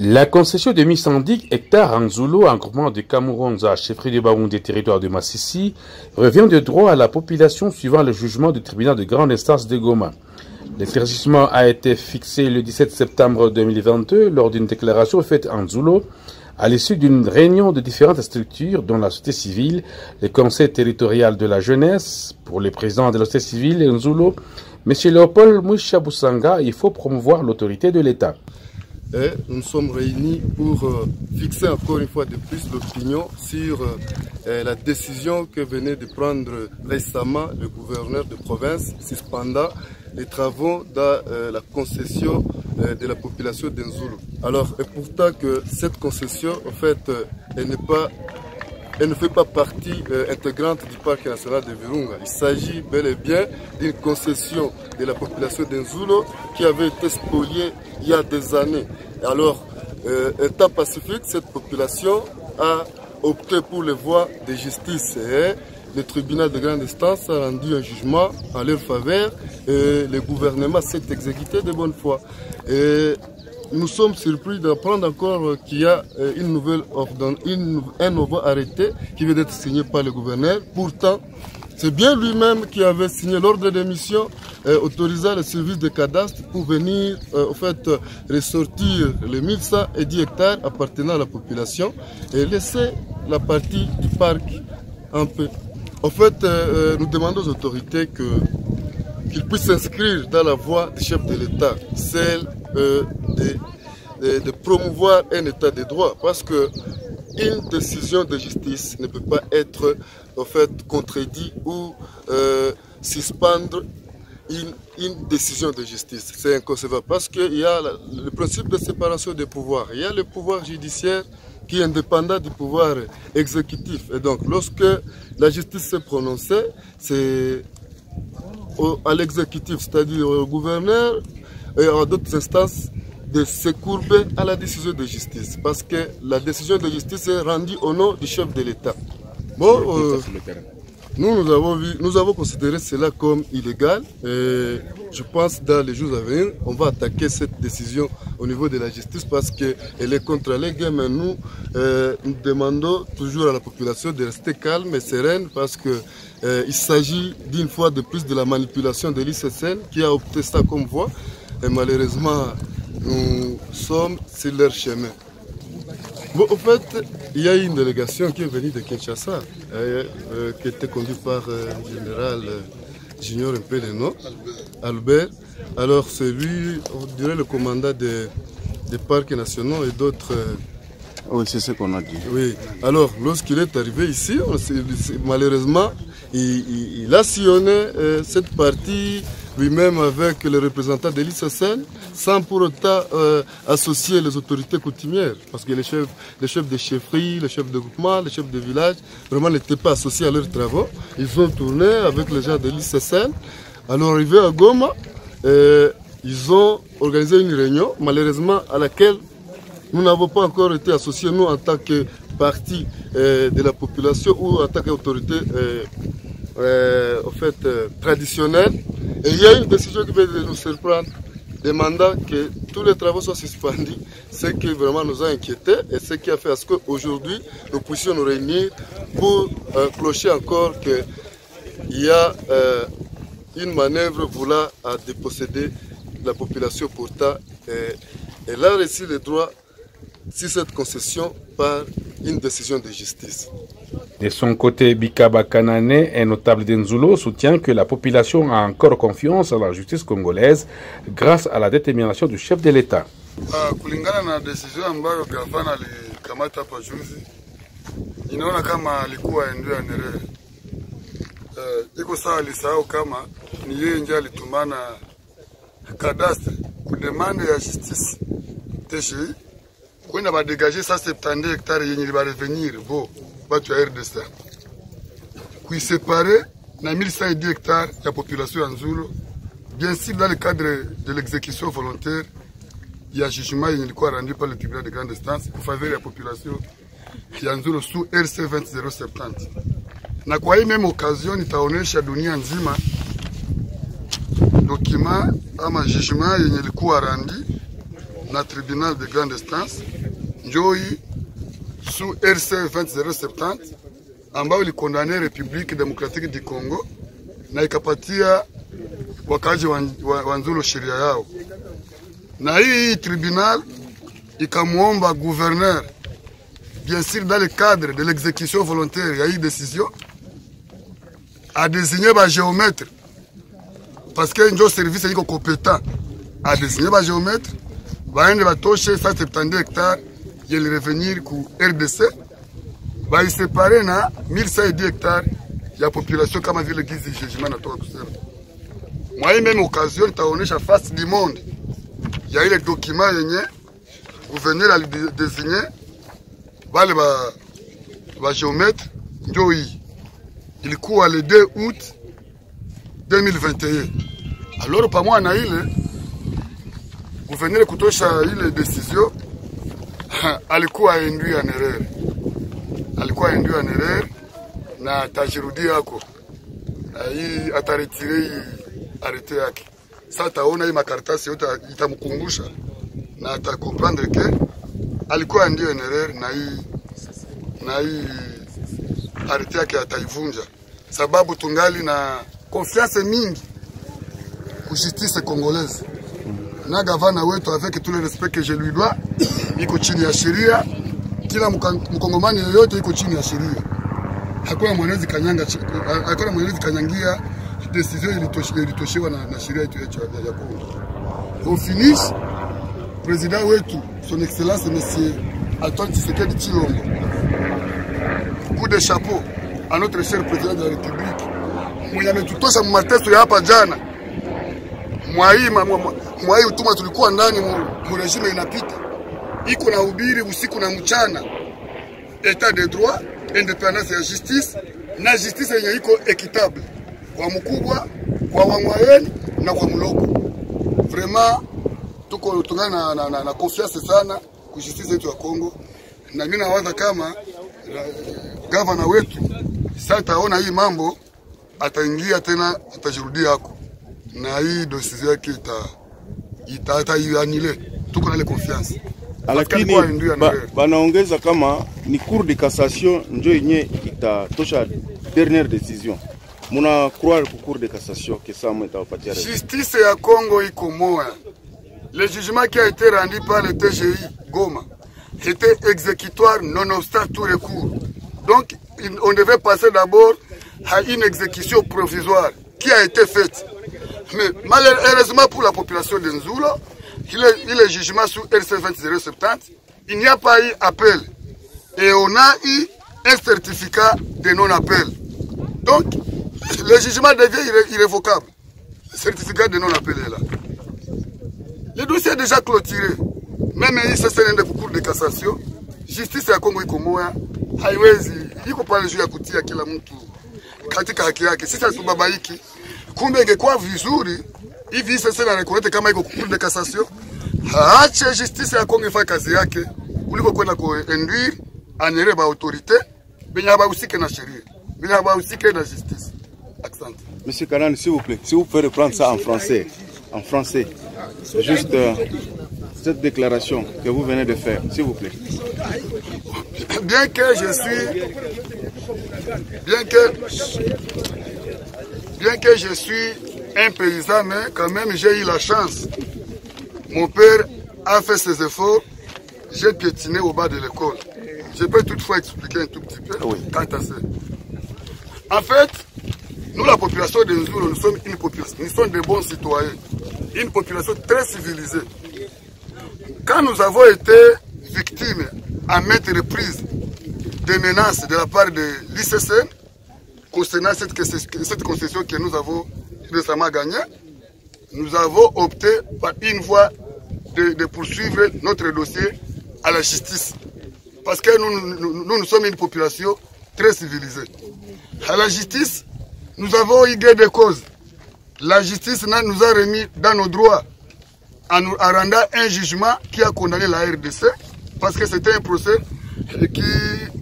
La concession de 1110 hectares en Zulu, en groupement de Kamuronza, chefferie de Baoun des territoires de Massissi, revient de droit à la population suivant le jugement du tribunal de grande instance de Goma. L'éclaircissement a été fixé le 17 septembre 2022 lors d'une déclaration faite en Zulu à l'issue d'une réunion de différentes structures dont la société civile, le conseil territorial de la jeunesse, pour le président de la société civile en Zulu, M. Léopold Mouisha Boussanga, il faut promouvoir l'autorité de l'État. Et nous sommes réunis pour fixer encore une fois de plus l'opinion sur la décision que venait de prendre récemment le gouverneur de province suspendant les travaux dans la concession de la population d'Enzulu. Alors, et pourtant que cette concession, en fait, elle ne fait pas partie intégrante du parc national de Virunga. Il s'agit bel et bien d'une concession de la population d'Enzulu qui avait été spoliée il y a des années. Alors, étant pacifique, cette population a opté pour les voies de justice. Et le tribunal de grande instance a rendu un jugement en leur faveur et le gouvernement s'est exécuté de bonne foi. Et nous sommes surpris d'apprendre encore qu'il y a un nouveau arrêté qui vient d'être signé par le gouverneur. Pourtant, c'est bien lui-même qui avait signé l'ordre de mission autorisant le service de cadastre pour venir ressortir les 1110 hectares appartenant à la population et laisser la partie du parc un peu. En fait, nous demandons aux autorités qu'ils puissent s'inscrire dans la voie du chef de l'État, celle de promouvoir un État de droit, parce que une décision de justice ne peut pas être en fait contredite ou suspendre une décision de justice. C'est inconcevable parce qu'il y a le principe de séparation des pouvoirs. Il y a le pouvoir judiciaire qui est indépendant du pouvoir exécutif. Et donc, lorsque la justice s'est prononcée, c'est à l'exécutif, c'est-à-dire au gouverneur et à d'autres instances, de se courber à la décision de justice. Parce que la décision de justice est rendue au nom du chef de l'État. Bon, nous avons considéré cela comme illégal. Et je pense que dans les jours à venir, on va attaquer cette décision au niveau de la justice parce qu'elle est contre les gains. Mais nous demandons toujours à la population de rester calme et sereine parce qu'il s'agit d'une fois de plus de la manipulation de l'ICCN qui a opté ça comme voie. Et malheureusement, nous sommes sur leur chemin. Bon, en fait, il y a une délégation qui est venue de Kinshasa, qui était conduite par le général Junior Mpeleno, Albert. Alors, c'est lui, on dirait le commandant des parcs nationaux et d'autres. Oui, c'est ce qu'on a dit. Oui. Alors, lorsqu'il est arrivé ici, malheureusement, il a sillonné cette partie lui-même avec les représentants de l'ICCN, sans pour autant associer les autorités coutumières. Parce que les chefs de chefferie, les chefs de groupement, les chefs de village, vraiment n'étaient pas associés à leurs travaux. Ils ont tourné avec les gens de l'ICCN. Alors, arrivés à Goma, ils ont organisé une réunion, malheureusement, à laquelle nous n'avons pas encore été associés, nous, en tant que parti de la population ou en tant qu'autorité traditionnelle. Et il y a une décision qui vient de nous surprendre, demandant que tous les travaux soient suspendus, ce qui vraiment nous a inquiétés et ce qui a fait à ce qu'aujourd'hui nous puissions nous réunir pour clocher encore qu'il y a une manœuvre voulant à déposséder la population pourtant. Elle a reçu le droit sur cette concession par une décision de justice. De son côté, Bikaba Kanane, un notable d'Enzulu, soutient que la population a encore confiance en la justice congolaise grâce à la détermination du chef de l'État. Kulingana na decision ambayo gavana alikamata hapa juzi, inaona kama alikuwa ndio anerere. Iko sawa, alisahau kama ni yeye ndiye alitumana cadastre kudemande ya justice teshi kwenda ba dégager 170 hectares yenye ba revenir bo batu ya RDC qui séparer na 1110 hectares ya population ya Nzulu, bien sûr dans le cadre de l'exécution volontaire ya jugement yenye ilikuwa rendu par le tribunal de grande instance en faveur de la population ya Nzulu sous RC 20070. Na kwa hii même occasion nitaonesha dunia nzima document ama jugement yenye ilikuwa rendu na tribunal de grande instance njoi sous RC 20070 ambao ilikondane Republique Democratique du Congo na ikapatia wakaji wa Nzulo sheria yao. Na hii tribunal ikamuomba gouverneur, bien sûr dans le cadre de l'exécution volontaire ya hii décision, a désigné ba géomètre parce que njo service iko compétent a désigné ba géomètre baende batoshe 170 hectares yeli revenir ku RDC ba séparer na 1110 hectares ya population kama vile gizi jugement natoka kusema. Moi même occasion taonesha face du monde ya ile document yenye gouverneur alidésigné wale ba géomètre njo hii ilikuwa le 2 août 2021. Alors pamoja na ile gouverneur kutosha ile décision alikuwa induit en erreur. Alikuwa induit en erreur na tajirudi yako. Hii ataretire hii arrêté yake. Sasa taona hii makaratasi yote itamkumbusha na atakomprendre que alikuwa induit en erreur na hii arrêté yake ataivunja. Sababu tungali na confiance mingi ku justice congolaise. Na gavana wetu avec tout le respect que je lui dois, iko chini ya sheria. Kila mkongomani yoyote iko chini ya sheria. Hakuna mwanezi kanyangia decision ilitoshewa na sheria yetu ya Kongo. Au finish, président wetu, son excellence monsieur Antoine Tshisekedi Tshilombo, coup de chapeau à notre cher président de la République. Mwenye ametutosha mateso ya hapa jana. Mwai utuma tulikuwa ndani mu regime inapita. Iko na ubiri usiku na mchana. État de droit, indépendance ya justice, na justice yenye iko équitable. Kwa mkubwa, kwa wangwaeni na kwa mloko. Vraiment tuko tungana na confiance sana ku justice yetu ya Kongo. Na mimi nawaza kama gavana wetu sasa taona hii mambo ataingia tena atajirudia yako. Na hii dossier yake itaianile. Tuko na ile confiance. Lakini banaongeza kama ni cour de cassation njo yenye itatosha dernière décision. Muna croire ku cour de cassation que ça mtawapatia raison. Justice ya Congo iko moya. Le jugement qui a été rendu par le TGI Goma était exécutoire nonobstant tout recours. Donc on devait passer d'abord à une exécution provisoire qui a été faite. Mais malheureusement pour la population de Nzulo, il est jugement sous RC 20070, il n'y a pas eu appel. Et on a eu un certificat de non-appel. Donc, le jugement devient irrévocable. Le certificat de non-appel est là. Le dossier est déjà clôturé. Même ici, c'est un cours de cassation. Justice ya Kongo iko moya. Haiwezi. Iko pale juu ya kutia kila mtu katika haki yake. Sisi tubabaiki. Kumbe ingekuwa vizuri hivi sasa na reconnaître kama iko cour de cassation. Haache justice ya Kongo ifanye kazi yake kuliko kwenda kuinduire en erreur ba autorité benya ba usike na sheria. Benya ba usike na justice. Accent. Monsieur Kanani, s'il vous plaît, si vous pouvez reprendre ça en français. En français. Juste cette déclaration que vous venez de faire, s'il vous plaît. Bien que je suis un paysan, mais quand même j'ai eu la chance. Mon père a fait ses efforts, j'ai piétiné au bas de l'école. Je peux toutefois expliquer un tout petit peu. Oui. En fait, nous la population de Nzulo, nous sommes une population, nous sommes des bons citoyens, une population très civilisée. Quand nous avons été victimes à maintes reprises de menaces de la part de l'ICCN, concernant cette concession que nous avons récemment gagnée, nous avons opté par une voie de poursuivre notre dossier à la justice. Parce que nous sommes une population très civilisée. À la justice, nous avons eu gain de cause. La justice nous a remis dans nos droits en rendant un jugement qui a condamné la RDC parce que c'était un procès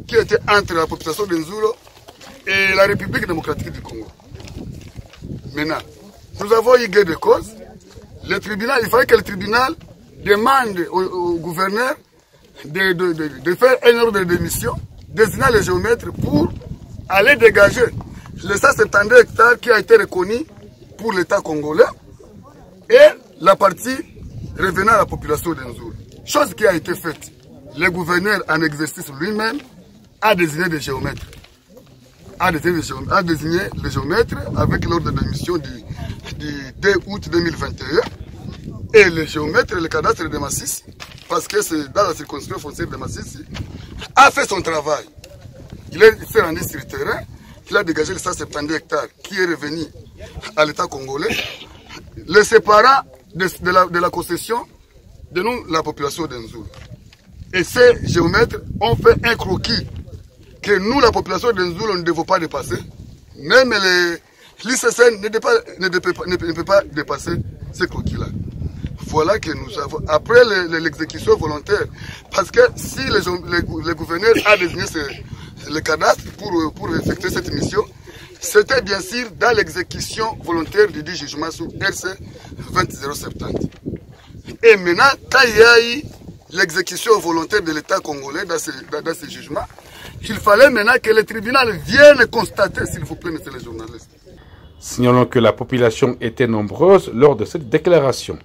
qui était entre la population de Nzulo et la République démocratique du Congo. Maintenant, nous avons eu gain de cause. Le tribunal, il fallait que le tribunal demande au gouverneur de faire un ordre de démission, désignant les géomètres pour aller dégager les 170 hectares qui a été reconnu pour l'État congolais et la partie revenant à la population d'Nzoul. Chose qui a été faite. Le gouverneur en exercice lui-même a désigné des géomètres. A désigné les géomètres avec l'ordre de démission du 2 août 2021. Et le géomètre, le cadastre de Massissi, parce que c'est dans la circonscription foncière de Massissi, a fait son travail. Il s'est rendu sur le terrain, il a dégagé les 170 hectares qui est revenu à l'État congolais, les séparant de la concession de nous, la population d'Nzoul. Et ces géomètres ont fait un croquis que nous, la population d'Nzoul, on ne devons pas dépasser. Même l'ICCN ne peut pas dépasser ce croquis-là. Voilà que nous avons, après l'exécution volontaire, parce que si le gouverneur a désigné le cadastre pour effectuer cette mission, c'était bien sûr dans l'exécution volontaire du jugement sur RC 20070. Et maintenant, quand il y a eu l'exécution volontaire de l'État congolais dans ce jugement, il fallait maintenant que le tribunal vienne constater, s'il vous plaît, messieurs les journalistes. Signalons que la population était nombreuse lors de cette déclaration.